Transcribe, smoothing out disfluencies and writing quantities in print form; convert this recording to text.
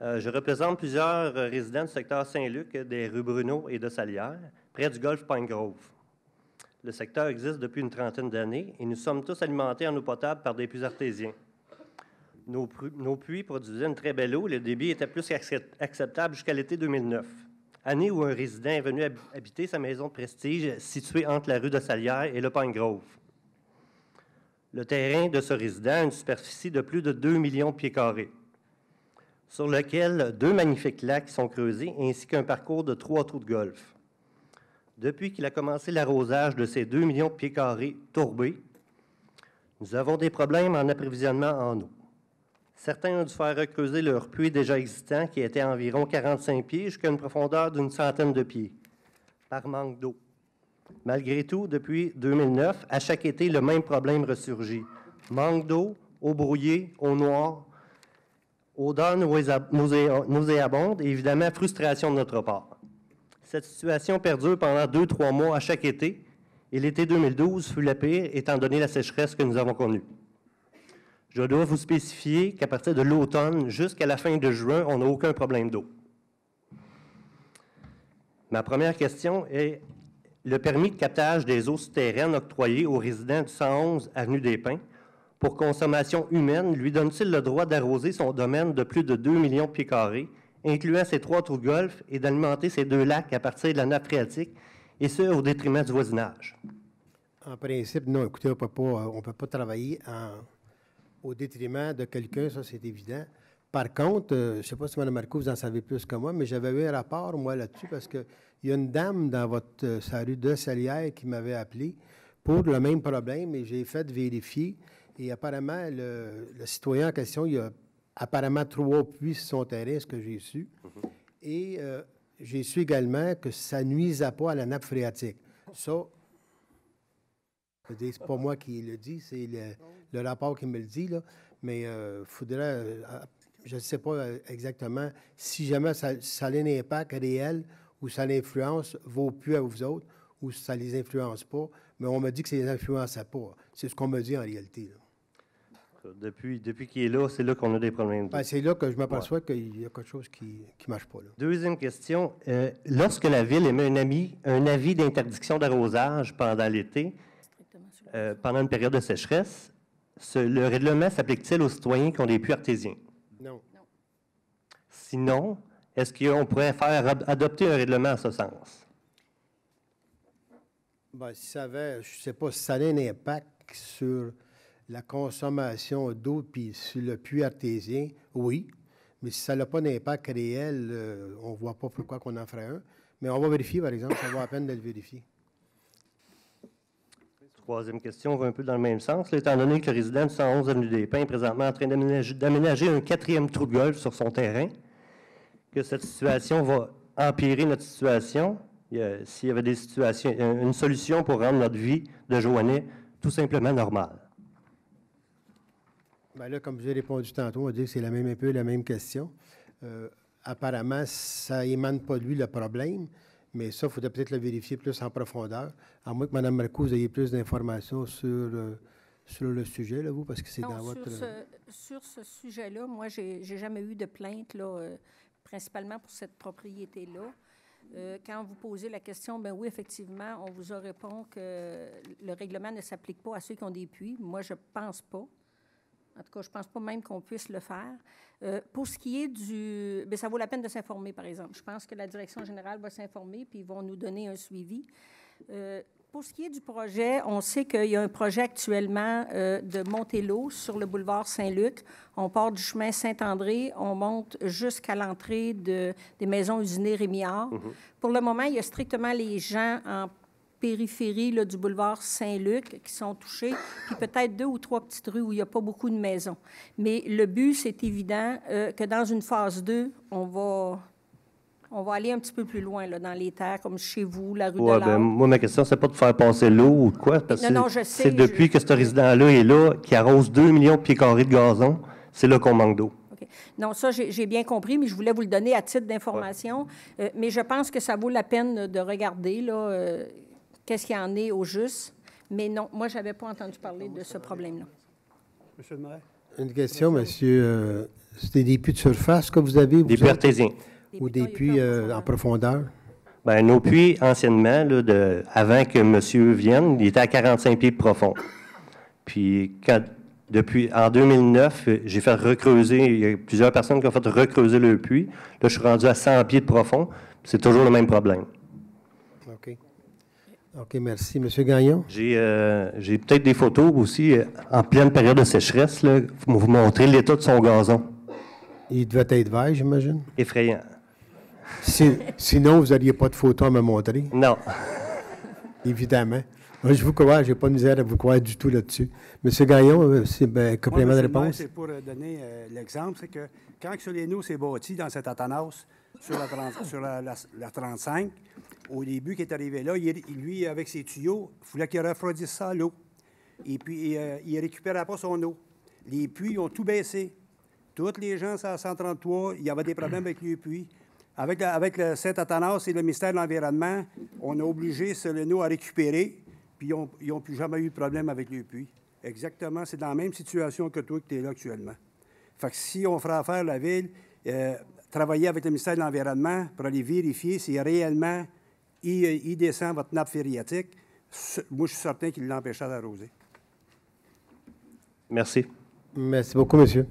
Je représente plusieurs résidents du secteur Saint-Luc, des rues Bruno et de Salière, près du golfe Pine Grove. Le secteur existe depuis une trentaine d'années et nous sommes tous alimentés en eau potable par des puits artésiens. Nos puits produisaient une très belle eau et le débit était plus qu'acceptable jusqu'à l'été 2009, année où un résident est venu habiter sa maison de prestige située entre la rue de Salière et le Pine Grove. Le terrain de ce résident a une superficie de plus de 2 millions de pieds carrés, sur lequel 2 magnifiques lacs sont creusés ainsi qu'un parcours de 3 trous de golf. Depuis qu'il a commencé l'arrosage de ces 2 millions de pieds carrés tourbés, nous avons des problèmes en approvisionnement en eau. Certains ont dû faire recreuser leur puits déjà existant, qui était à environ 45 pieds, jusqu'à une profondeur d'une centaine de pieds, par manque d'eau. Malgré tout, depuis 2009, à chaque été, le même problème ressurgit. Manque d'eau, eau brouillée, eau noire, odeur nauséabonde et évidemment frustration de notre part. Cette situation perdure pendant 2-3 mois à chaque été, et l'été 2012 fut le pire, étant donné la sécheresse que nous avons connue. Je dois vous spécifier qu'à partir de l'automne jusqu'à la fin de juin, on n'a aucun problème d'eau. Ma première question est le permis de captage des eaux souterraines octroyé aux résidents du 111 avenue des Pins pour consommation humaine lui donne-t-il le droit d'arroser son domaine de plus de 2 millions de pieds carrés, incluant ses 3 trous de golf, et d'alimenter ces 2 lacs à partir de la nappe phréatique, et ce, au détriment du voisinage? En principe, non. Écoutez, on ne peut pas travailler au détriment de quelqu'un, ça, c'est évident. Par contre, je ne sais pas si Mme Marcoux, vous en savez plus que moi, mais j'avais eu un rapport, moi, là-dessus, parce qu'il y a une dame dans sa rue de Salière qui m'avait appelé pour le même problème, et j'ai fait vérifier. Et apparemment, le citoyen en question, il y a apparemment 3 puits sur son terrain, ce que j'ai su. Et j'ai su également que ça ne nuisait pas à la nappe phréatique. Ça, c'est pas moi qui le dis, c'est le rapport qui me le dit, là. Mais il faudrait, je ne sais pas exactement, si jamais ça a un impact réel ou ça l'influence vos puits à vous autres, ou si ça ne les influence pas. Mais on m'a dit que ça ne les influençait pas. C'est ce qu'on me dit en réalité, là. Depuis qu'il est là, c'est là qu'on a des problèmes. Ben, c'est là que je m'aperçois qu'il y a quelque chose qui ne marche pas, là. Deuxième question. Lorsque la Ville émet un avis d'interdiction d'arrosage pendant l'été, pendant une période de sécheresse, le règlement s'applique-t-il aux citoyens qui ont des puits artésiens? Non. Sinon, est-ce qu'on pourrait faire adopter un règlement en ce sens? Ben, si ça avait, je ne sais pas si ça a un impact sur la consommation d'eau puis sur le puits artésien, oui. Mais si ça n'a pas d'impact réel, on ne voit pas pourquoi on en ferait un. Mais on va vérifier, par exemple, ça vaut la peine de le vérifier. Troisième question va un peu dans le même sens. Là, étant donné que le résident du 111 avenue des Pins est présentement en train d'aménager un 4e trou de golf sur son terrain, que cette situation va empirer notre situation, s'il y avait une solution pour rendre notre vie de Joannais tout simplement normale. Bien là, comme j'ai répondu tantôt, on va dire que c'est un peu la même question. Apparemment, ça émane pas de lui le problème, mais ça, il faudrait peut-être le vérifier plus en profondeur, à moins que Mme Marcoux, vous ayez plus d'informations sur le sujet, là, vous, parce que c'est dans votre... Sur ce sujet-là, moi, j'ai jamais eu de plainte, là, principalement pour cette propriété-là. Quand vous posez la question, bien oui, effectivement, on vous répond que le règlement ne s'applique pas à ceux qui ont des puits. Moi, je ne pense pas. En tout cas, je ne pense pas même qu'on puisse le faire. Pour ce qui est du... Bien, ça vaut la peine de s'informer, par exemple. Je pense que la direction générale va s'informer, puis ils vont nous donner un suivi. Pour ce qui est du projet, on sait qu'il y a un projet actuellement de monter l'eau sur le boulevard Saint-Luc. On part du chemin Saint-André, on monte jusqu'à l'entrée des maisons usinées Rémillard. Pour le moment, il y a strictement les gens en périphérie là, du boulevard Saint-Luc qui sont touchés, puis peut-être 2 ou 3 petites rues où il n'y a pas beaucoup de maisons. Mais le but, c'est évident que dans une phase 2, on va aller un petit peu plus loin, là, dans les terres, comme chez vous, la rue de l'Arc. Ben, moi, ma question, c'est pas de faire passer l'eau ou de quoi, parce que c'est depuis que ce résident-là est là, qui arrose 2 millions de pieds carrés de gazon, c'est là qu'on manque d'eau. Okay. Non, ça, j'ai bien compris, mais je voulais vous le donner à titre d'information. Ouais. Mais je pense que ça vaut la peine de regarder, là, qu'est-ce qu'il y en est au juste. Mais non, moi, je n'avais pas entendu parler de ce problème-là. Monsieur le maire? Une question, monsieur. C'était des puits de surface que vous avez? Des puits artésiens. Ou des puits en profondeur? Bien, nos puits, anciennement, là, avant que monsieur vienne, il était à 45 pieds de profond. Puis, en 2009, j'ai fait recreuser, il y a plusieurs personnes qui ont fait recreuser le puits. Là, je suis rendu à 100 pieds de profond. C'est toujours le même problème. OK. OK, merci. Monsieur Gagnon? J'ai peut-être des photos aussi, en pleine période de sécheresse, là, pour vous montrer l'état de son gazon. Il devait être vert, j'imagine? Effrayant. Sinon, vous n'auriez pas de photos à me montrer? Non. Évidemment. Moi, je vous crois, je n'ai pas de misère à vous croire du tout là-dessus. Monsieur Gagnon, c'est complément de réponse? C'est pour donner l'exemple, c'est que quand Soléno s'est bâti dans cet Athanas sur la 35, au début, qui est arrivé là, lui, avec ses tuyaux, il fallait qu'il refroidisse ça à l'eau. Et puis, il ne récupérait pas son eau. Les puits ont tout baissé. Tous les gens, à 133, il y avait des problèmes avec les puits. Avec le Saint-Athanas et le ministère de l'Environnement, on a obligé Soléno à récupérer, puis ils n'ont plus jamais eu de problème avec les puits. Exactement, c'est dans la même situation que toi que tu es là actuellement. Fait que si on ferait affaire à la Ville, travailler avec le ministère de l'Environnement pour aller vérifier si réellement il descend votre nappe phréatique, moi, je suis certain qu'il l'empêchera d'arroser. Merci. Merci beaucoup, monsieur.